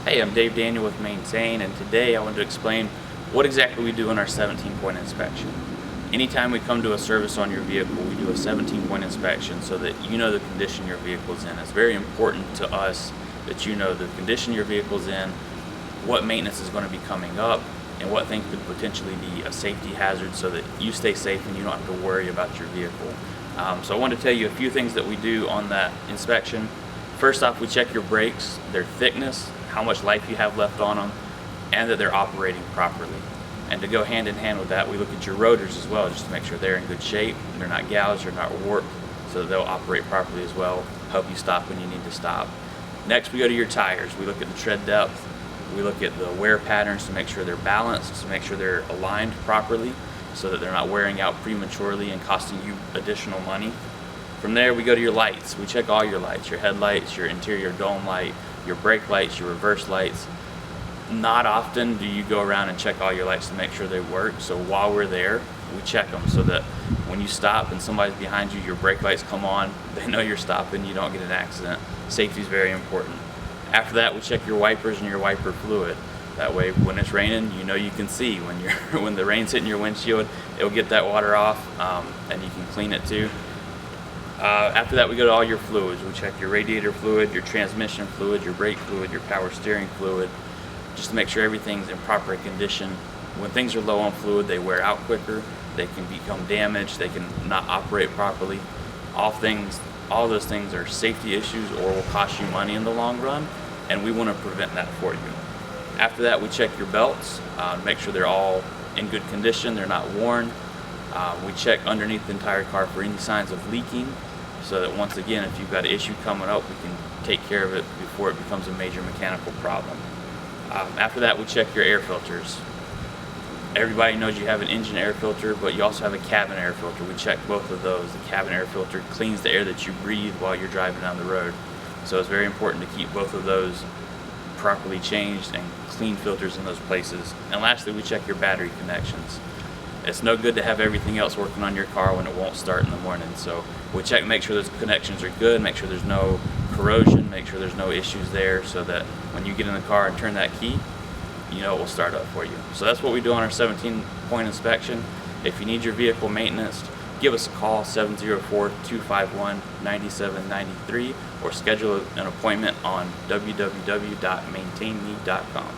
Hey, I'm Dave Daniel with Manetain, and today I want to explain what exactly we do in our 17-point inspection. Anytime we come to a service on your vehicle, we do a 17-point inspection so that you know the condition your vehicle's in. It's very important to us that you know the condition your vehicle's in, what maintenance is going to be coming up, and what things could potentially be a safety hazard so that you stay safe and you don't have to worry about your vehicle. So I want to tell you a few things that we do on that inspection. First off, we check your brakes, their thickness, how much life you have left on them, and that they're operating properly. And to go hand in hand with that, we look at your rotors as well, just to make sure they're in good shape, they're not gouged, they're not warped, so that they'll operate properly as well, help you stop when you need to stop. Next, we go to your tires. We look at the tread depth, we look at the wear patterns to make sure they're balanced, to make sure they're aligned properly, so that they're not wearing out prematurely and costing you additional money. From there, we go to your lights. We check all your lights, your headlights, your interior dome light, your brake lights, your reverse lights. Not often do you go around and check all your lights to make sure they work, so while we're there, we check them so that when you stop and somebody's behind you, your brake lights come on, they know you're stopping, you don't get an accident. Safety is very important. After that, we check your wipers and your wiper fluid. That way, when it's raining, you know you can see. When the rain's hitting your windshield, it'll get that water off, and you can clean it too. After that, we go to all your fluids. We check your radiator fluid, your transmission fluid, your brake fluid, your power steering fluid, just to make sure everything's in proper condition. When things are low on fluid, they wear out quicker, they can become damaged, they can not operate properly. All those things are safety issues or will cost you money in the long run, and we want to prevent that for you. After that, we check your belts, make sure they're all in good condition, they're not worn. We check underneath the entire car for any signs of leaking, so that once again, if you've got an issue coming up, we can take care of it before it becomes a major mechanical problem. After that, we check your air filters. Everybody knows you have an engine air filter, but you also have a cabin air filter. We check both of those. The cabin air filter cleans the air that you breathe while you're driving down the road. So it's very important to keep both of those properly changed and clean filters in those places. And lastly, we check your battery connections. It's no good to have everything else working on your car when it won't start in the morning. So we check, make sure those connections are good, make sure there's no corrosion, make sure there's no issues there, so that when you get in the car and turn that key, you know it will start up for you. So that's what we do on our 17-point inspection. If you need your vehicle maintenance, give us a call, 704-251-9793, or schedule an appointment on www.maintainme.com.